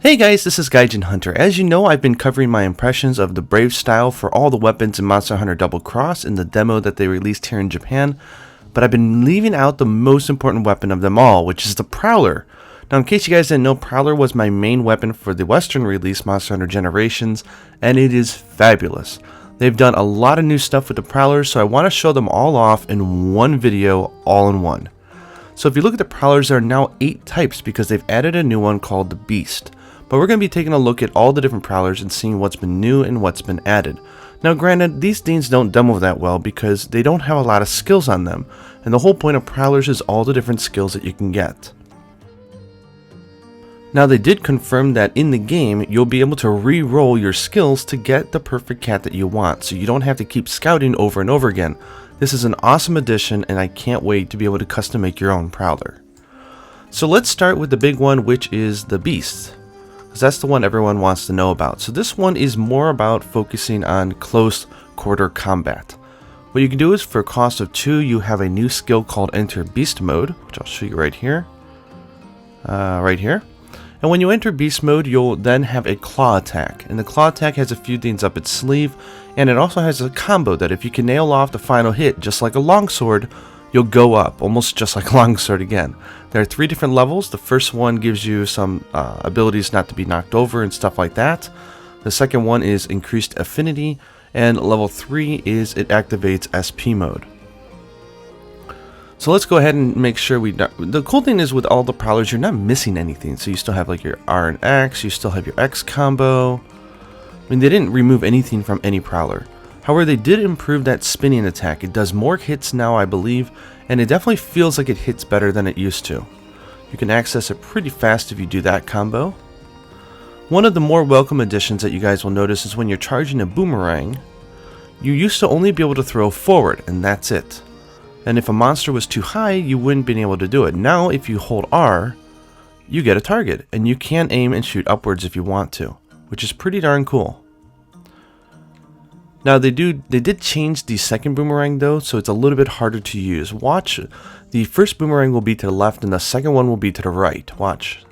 Hey guys, this is Gaijin Hunter. As you know, I've been covering my impressions of the Brave style for all the weapons in Monster Hunter Double Cross in the demo that they released here in Japan, but I've been leaving out the most important weapon of them all, which is the Prowler. Now, in case you guys didn't know, Prowler was my main weapon for the Western release, Monster Hunter Generations, and it is fabulous. They've done a lot of new stuff with the Prowlers, so I want to show them all off in one video, all in one. So if you look at the Prowlers, there are now 8 types because they've added a new one called the Beast. But we're going to be taking a look at all the different Prowlers and seeing what's been new and what's been added. Now granted, these things don't demo that well because they don't have a lot of skills on them, and the whole point of Prowlers is all the different skills that you can get. Now they did confirm that in the game, you'll be able to re-roll your skills to get the perfect cat that you want, so you don't have to keep scouting over and over again. This is an awesome addition, and I can't wait to be able to custom make your own Prowler. So let's start with the big one, which is the Beast. That's the one everyone wants to know about. So this one is more about focusing on close quarter combat. What you can do is for a cost of 2, you have a new skill called Enter Beast Mode, which I'll show you right here. And when you enter Beast Mode, you'll then have a claw attack. And the claw attack has a few things up its sleeve, and it also has a combo that if you can nail off the final hit, just like a longsword, you'll go up, almost just like a longsword again. There are 3 different levels. The first one gives you some abilities not to be knocked over and stuff like that. The second one is increased affinity, and level 3 is it activates SP mode. So let's go ahead and make sure the cool thing is with all the Prowlers, you're not missing anything. So you still have like your R and X, you still have your X combo. I mean, they didn't remove anything from any Prowler. However, they did improve that spinning attack. It does more hits now, I believe, and it definitely feels like it hits better than it used to. You can access it pretty fast if you do that combo. One of the more welcome additions that you guys will notice is when you're charging a boomerang, you used to only be able to throw forward, and that's it. And if a monster was too high, you wouldn't be able to do it. Now, if you hold R, you get a target, and you can aim and shoot upwards if you want to, which is pretty darn cool. Now they did change the second boomerang though, so it's a little bit harder to use. Watch, the first boomerang will be to the left and the second one will be to the right. Watch.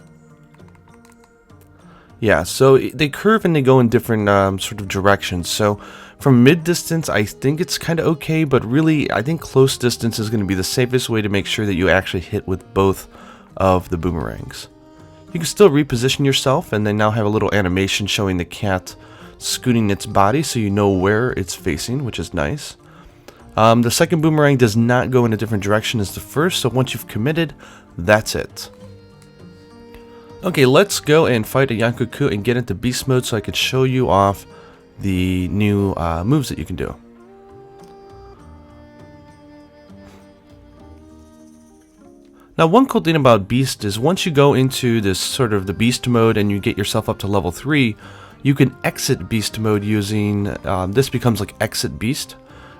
Yeah, so they curve and they go in different sort of directions. So from mid distance, I think it's kind of okay, but really I think close distance is going to be the safest way to make sure that you actually hit with both of the boomerangs. You can still reposition yourself, and they now have a little animation showing the cat scooting its body so you know where it's facing, which is nice. The second boomerang does not go in a different direction as the first, so once you've committed, that's it. Okay, let's go and fight a Yankoku and get into beast mode so I can show you off the new moves that you can do. Now, one cool thing about Beast is once you go into this sort of the Beast mode and you get yourself up to level 3, you can exit Beast mode using, this becomes like Exit Beast,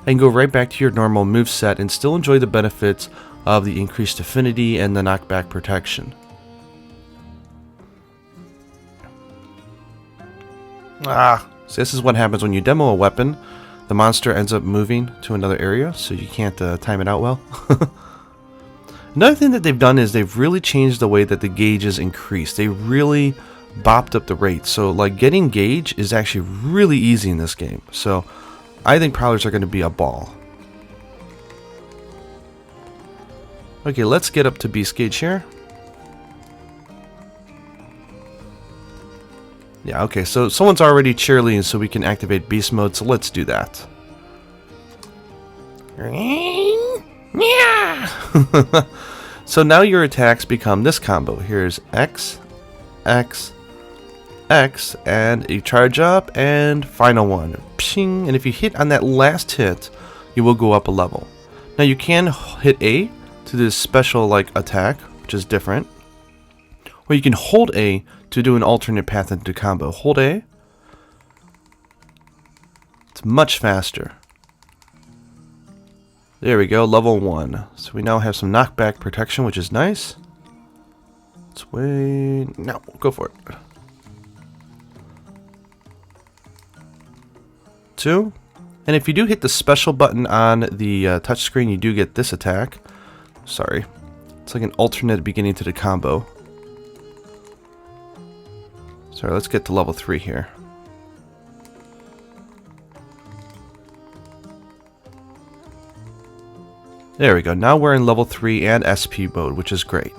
and go right back to your normal moveset and still enjoy the benefits of the increased affinity and the knockback protection. So this is what happens when you demo a weapon. The monster ends up moving to another area, so you can't time it out well. Another thing that they've done is they've really changed the way that the gauges increase. They really bopped up the rate, so like getting gauge is actually really easy in this game. So I think Prowlers are going to be a ball. Okay, let's get up to beast gauge here. Yeah, okay, so someone's already cheerleading so we can activate beast mode, so let's do that. So now your attacks become this combo. Here's X, X, X, and you charge up, and final one. Pshing, and if you hit on that last hit, you will go up a level. Now you can hit A to do this special like attack, which is different. Or you can hold A to do an alternate path into combo. Hold A. It's much faster. There we go, level 1. So we now have some knockback protection, which is nice. Let's wait. No, go for it. 2. And if you do hit the special button on the touchscreen, you do get this attack. Sorry. It's like an alternate beginning to the combo. Sorry, let's get to level 3 here. There we go. Now we're in level 3 and SP mode, which is great.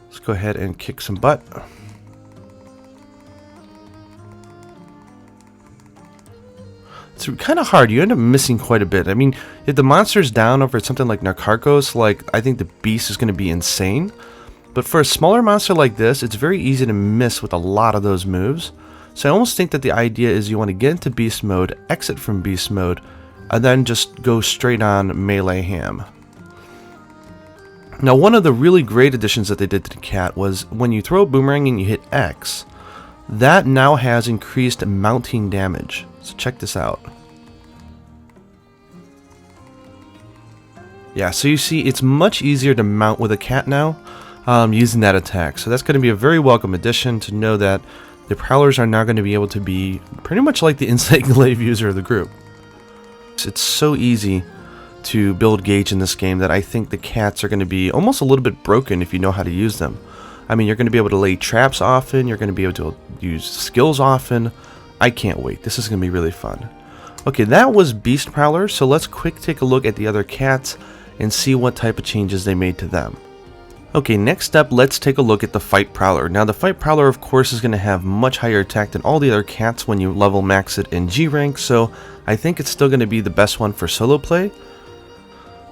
Let's go ahead and kick some butt. It's kind of hard. You end up missing quite a bit. I mean, if the monster's down over something like Narcarcos, like, I think the Beast is going to be insane. But for a smaller monster like this, it's very easy to miss with a lot of those moves. So I almost think that the idea is you want to get into Beast mode, exit from Beast mode, and then just go straight on melee ham. Now, one of the really great additions that they did to the cat was when you throw a boomerang and you hit X, that now has increased mounting damage. So check this out. Yeah, so you see it's much easier to mount with a cat now using that attack. So that's going to be a very welcome addition to know that the Prowlers are now going to be able to be pretty much like the Insight Glaive user of the group. It's so easy to build Gaijin in this game that I think the cats are going to be almost a little bit broken if you know how to use them. I mean, you're going to be able to lay traps often, you're going to be able to use skills often. I can't wait. This is going to be really fun. Okay, that was Beast Prowler, so let's quick take a look at the other cats and see what type of changes they made to them. Okay, next up, let's take a look at the Fight Prowler. Now, the Fight Prowler, of course, is going to have much higher attack than all the other cats when you level max it in G rank, so I think it's still going to be the best one for solo play.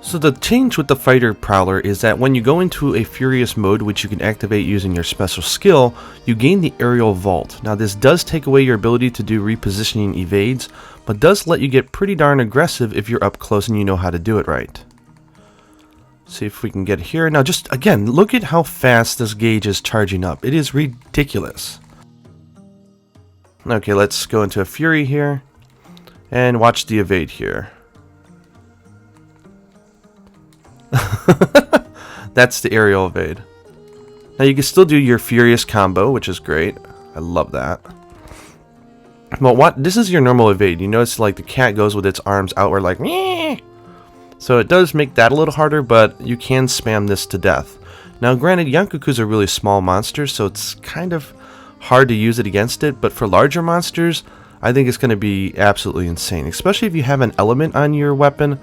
So the change with the Fighter Prowler is that when you go into a Furious mode, which you can activate using your special skill, you gain the Aerial Vault. Now, this does take away your ability to do repositioning evades, but does let you get pretty darn aggressive if you're up close and you know how to do it right. See if we can get here. Now, just again, look at how fast this gauge is charging up. It is ridiculous. Okay, let's go into a Fury here and watch the evade here. That's the aerial evade. Now you can still do your Furious combo, which is great. I love that. Well, this is your normal evade. You notice like the cat goes with its arms outward like meh. So it does make that a little harder, but you can spam this to death. Now granted, Yankoku's are really small monsters, so it's kind of hard to use it against it, but for larger monsters, I think it's going to be absolutely insane. Especially if you have an element on your weapon,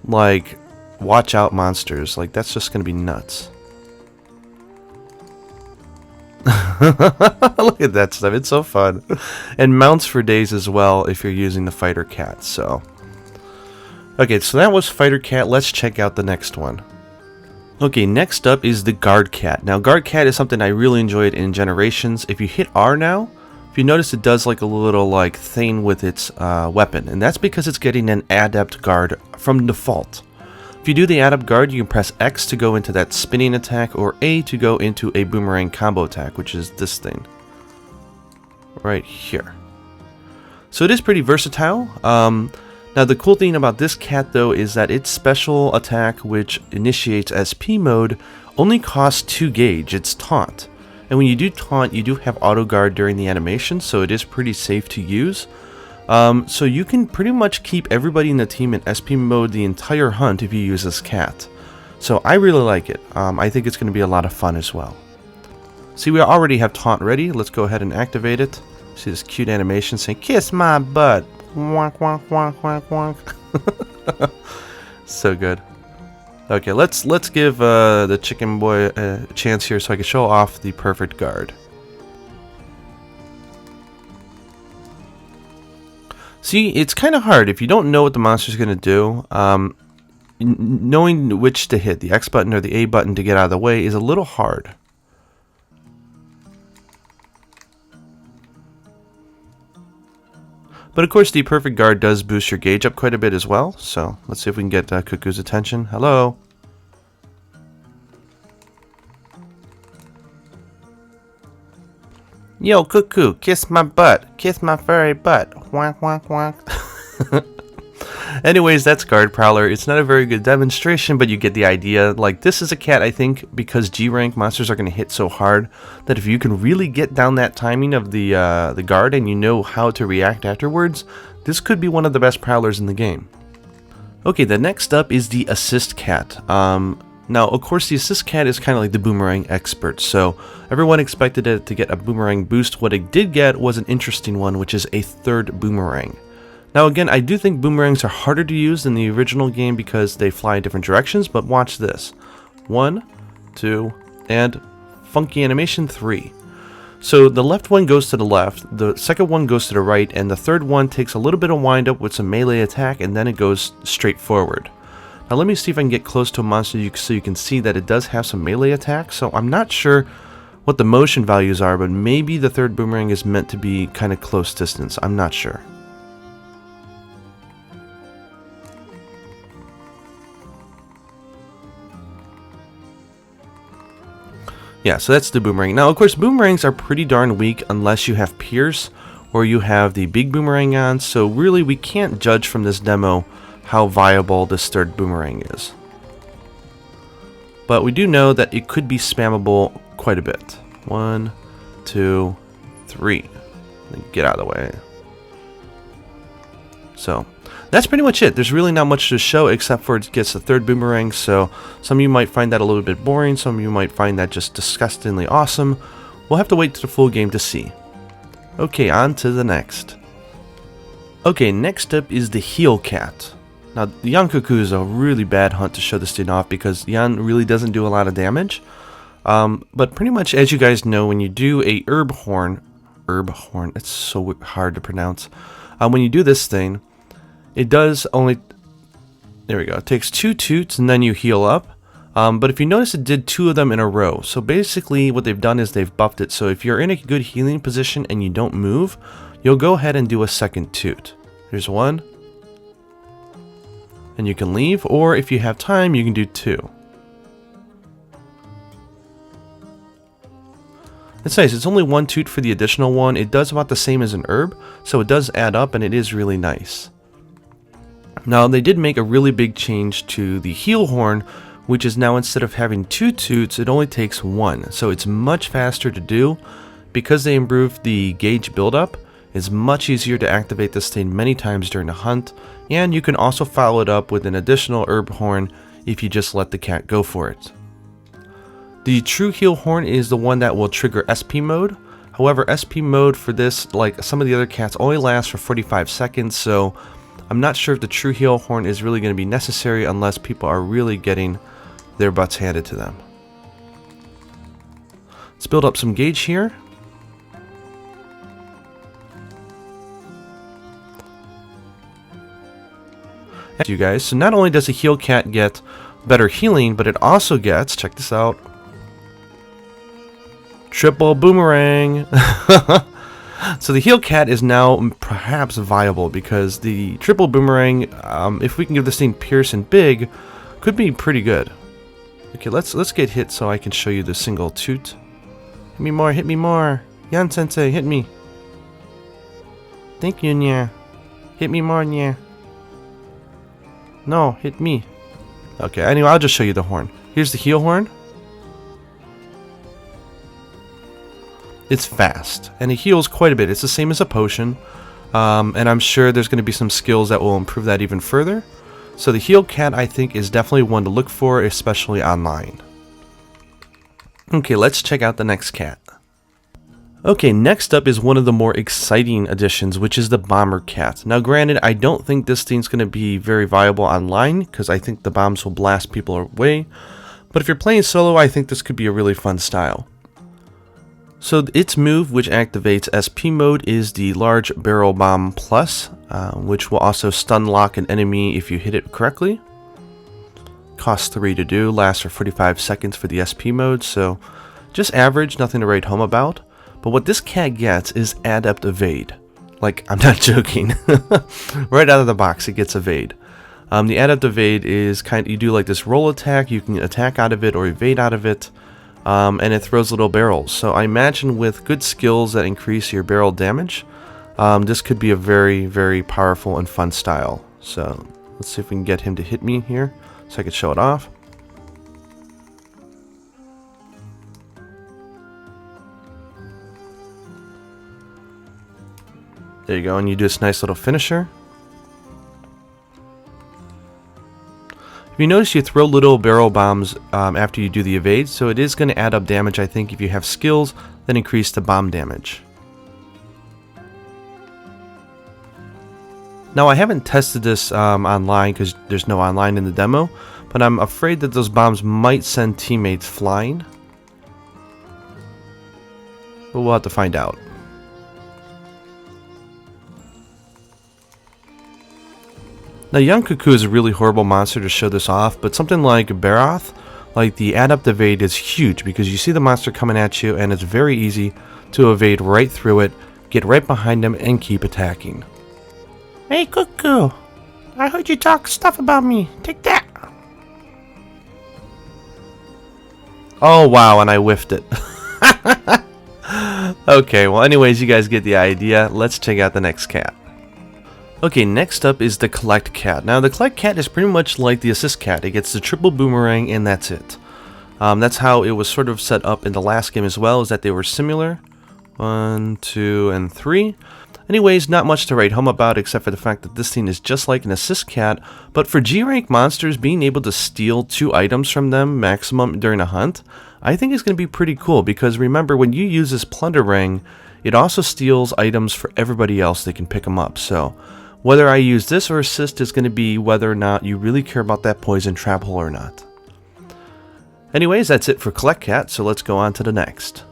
like watch out monsters. Like, that's just going to be nuts. Look at that stuff. It's so fun. And mounts for days as well if you're using the Fighter Cat. So, okay, so that was Fighter Cat. Let's check out the next one. Okay, next up is the Guard Cat. Now, Guard Cat is something I really enjoyed in Generations. If you hit R now, if you notice, it does like a little like thing with its weapon. And that's because it's getting an Adept Guard from default. If you do the Adept Guard, you can press X to go into that spinning attack, or A to go into a boomerang combo attack, which is this thing. Right here. So it is pretty versatile. Now the cool thing about this cat though is that its special attack, which initiates SP mode, only costs 2 gauge. It's taunt. And when you do taunt, you do have auto guard during the animation, so it is pretty safe to use. So you can pretty much keep everybody in the team in SP mode the entire hunt if you use this cat. So I really like it. I think it's going to be a lot of fun as well. See, we already have taunt ready. Let's go ahead and activate it. See this cute animation saying, "Kiss my butt." Wonk, wonk, wonk, wonk, wonk. So good. Okay, let's give the chicken boy a chance here so I can show off the perfect guard. See, it's kind of hard if you don't know what the monster's going to do. Knowing which to hit, the X button or the A button to get out of the way, is a little hard. But of course, the perfect guard does boost your gauge up quite a bit as well. So let's see if we can get Cuckoo's attention. Hello. Yo, Cuckoo, kiss my butt. Kiss my furry butt. Wonk, wonk, wonk. Anyways, that's Guard Prowler. It's not a very good demonstration, but you get the idea. Like, this is a cat, I think, because G-rank monsters are going to hit so hard that if you can really get down that timing of the guard and you know how to react afterwards, this could be one of the best Prowlers in the game. Okay, the next up is the Assist Cat. Now, of course, the assist cat is kind of like the boomerang expert, so everyone expected it to get a boomerang boost. What it did get was an interesting one, which is a third boomerang. Now, again, I do think boomerangs are harder to use than the original game because they fly in different directions, but watch this. 1, 2, and funky animation 3. So the left one goes to the left, the second one goes to the right, and the third one takes a little bit of wind up with some melee attack, and then it goes straight forward. Now let me see if I can get close to a monster so you can see that it does have some melee attack. So I'm not sure what the motion values are, but maybe the third boomerang is meant to be kind of close distance. I'm not sure. Yeah, so that's the boomerang. Now, of course, boomerangs are pretty darn weak unless you have Pierce or you have the big boomerang on. So really, we can't judge from this demo how viable this third boomerang is. But we do know that it could be spammable quite a bit. 1, 2, 3. Get out of the way. So that's pretty much it. There's really not much to show except for it gets the third boomerang, so some of you might find that a little bit boring, some of you might find that just disgustingly awesome. We'll have to wait to the full game to see. Okay, on to the next. Okay, next up is the Heel Cat. Now, the Yankoku is a really bad hunt to show this thing off because Yan really doesn't do a lot of damage. But pretty much, as you guys know, when you do a herb horn, it's so hard to pronounce. When you do this thing, it does only, there we go, it takes 2 toots and then you heal up. But if you notice, it did 2 of them in a row. So basically what they've done is they've buffed it. So if you're in a good healing position and you don't move, you'll go ahead and do a second toot. Here's 1. And you can leave, or if you have time, you can do 2. It's nice, it's only 1 toot for the additional one. It does about the same as an herb, so it does add up and it is really nice. Now, they did make a really big change to the heel horn, which is now instead of having 2 toots, it only takes 1. So it's much faster to do. Because they improved the gauge buildup, it's much easier to activate this thing many times during a hunt, and you can also follow it up with an additional herb horn if you just let the cat go for it. The true heel horn is the one that will trigger SP mode. However, SP mode for this, like some of the other cats, only lasts for 45 seconds, so I'm not sure if the true heel horn is really going to be necessary unless people are really getting their butts handed to them. Let's build up some gauge here. You guys, so not only does the heel cat get better healing, but it also gets, check this out, triple boomerang. So the heel cat is now perhaps viable because the triple boomerang, if we can give this thing Pierce and big, could be pretty good. Okay, let's get hit so I can show you the single toot. Hit me more, hit me more. Yan Sensei, hit me. Thank you, Nya. Hit me more, Nya. No, hit me. Okay, anyway, I'll just show you the horn. Here's the heel horn. It's fast, and it heals quite a bit. It's the same as a potion, and I'm sure there's going to be some skills that will improve that even further. So the heel cat, I think, is definitely one to look for, especially online. Okay, let's check out the next cat. Okay, next up is one of the more exciting additions, which is the bomber cat. Now granted, I don't think this thing's going to be very viable online, because I think the bombs will blast people away. But if you're playing solo, I think this could be a really fun style. So its move, which activates SP mode, is the Large Barrel Bomb Plus, which will also stun lock an enemy if you hit it correctly. Costs 3 to do, lasts for 45 seconds for the SP mode, so just average, nothing to write home about. But what this cat gets is Adept Evade. Like, I'm not joking. Right out of the box, it gets Evade. The Adept Evade is you do like this roll attack, you can attack out of it or evade out of it, and it throws little barrels. So I imagine with good skills that increase your barrel damage, this could be a very, very powerful and fun style. So let's see if we can get him to hit me here, so I can show it off. There you go, and you do this nice little finisher. If You notice you throw little barrel bombs after you do the evade, so it is going to add up damage, I think, if you have skills that increase the bomb damage. Now, I haven't tested this online because there's no online in the demo, but I'm afraid that those bombs might send teammates flying. But we'll have to find out. Now, Young Cuckoo is a really horrible monster to show this off, but something like Baroth, like the add-up evade is huge because you see the monster coming at you and it's very easy to evade right through it, get right behind him, and keep attacking. Hey Cuckoo, I heard you talk stuff about me. Take that. Oh wow, and I whiffed it. Okay, well anyways, you guys get the idea. Let's check out the next cat. Okay, next up is the Collect Cat. Now, the Collect Cat is pretty much like the Assist Cat. It gets the triple boomerang, and that's it. That's how it was sort of set up in the last game as well, is that they were similar. 1, 2, and 3. Anyways, not much to write home about except for the fact that this thing is just like an Assist Cat, but for G-rank monsters, being able to steal 2 items from them maximum during a hunt, I think is going to be pretty cool, because remember, when you use this Plunder Ring, it also steals items for everybody else. They can pick them up, so whether I use this or Assist is going to be whether or not you really care about that poison trap hole or not. Anyways, that's it for Collect Cat, so let's go on to the next.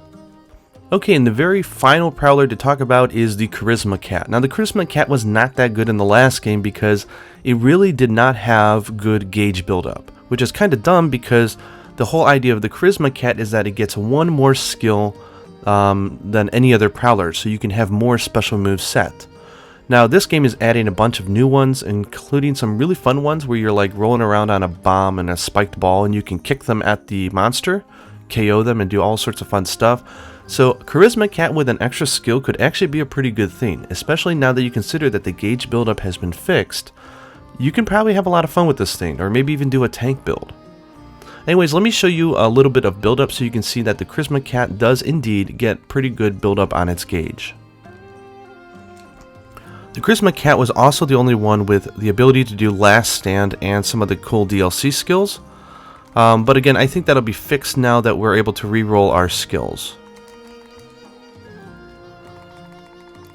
Okay, and the very final Prowler to talk about is the Charisma Cat. Now, the Charisma Cat was not that good in the last game because it really did not have good gauge buildup, which is kind of dumb because the whole idea of the Charisma Cat is that it gets 1 more skill than any other Prowler, so you can have more special moves set. Now, this game is adding a bunch of new ones, including some really fun ones where you're like rolling around on a bomb and a spiked ball and you can kick them at the monster, KO them, and do all sorts of fun stuff. So, Charisma Cat with an extra skill could actually be a pretty good thing, especially now that you consider that the gauge buildup has been fixed. You can probably have a lot of fun with this thing, or maybe even do a tank build. Anyways, let me show you a little bit of buildup so you can see that the Charisma Cat does indeed get pretty good buildup on its gauge. The Charisma Cat was also the only one with the ability to do Last Stand and some of the cool DLC skills. But again, I think that'll be fixed now that we're able to reroll our skills.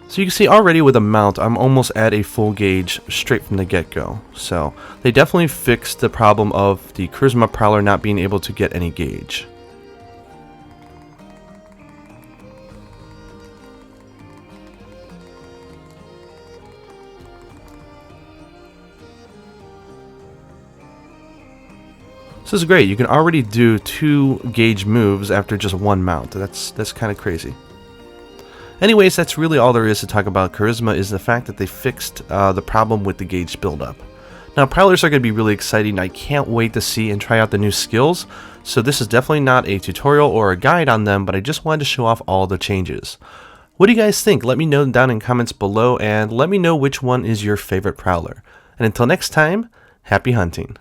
So you can see already with a mount, I'm almost at a full gauge straight from the get-go. So they definitely fixed the problem of the Charisma Prowler not being able to get any gauge. So this is great. You can already do 2 gauge moves after just 1 mount. That's kind of crazy. Anyways, that's really all there is to talk about Charisma, is the fact that they fixed the problem with the gauge buildup. Now, Prowlers are going to be really exciting. I can't wait to see and try out the new skills. So this is definitely not a tutorial or a guide on them, but I just wanted to show off all the changes. What do you guys think? Let me know down in comments below, and let me know which one is your favorite Prowler. And until next time, happy hunting.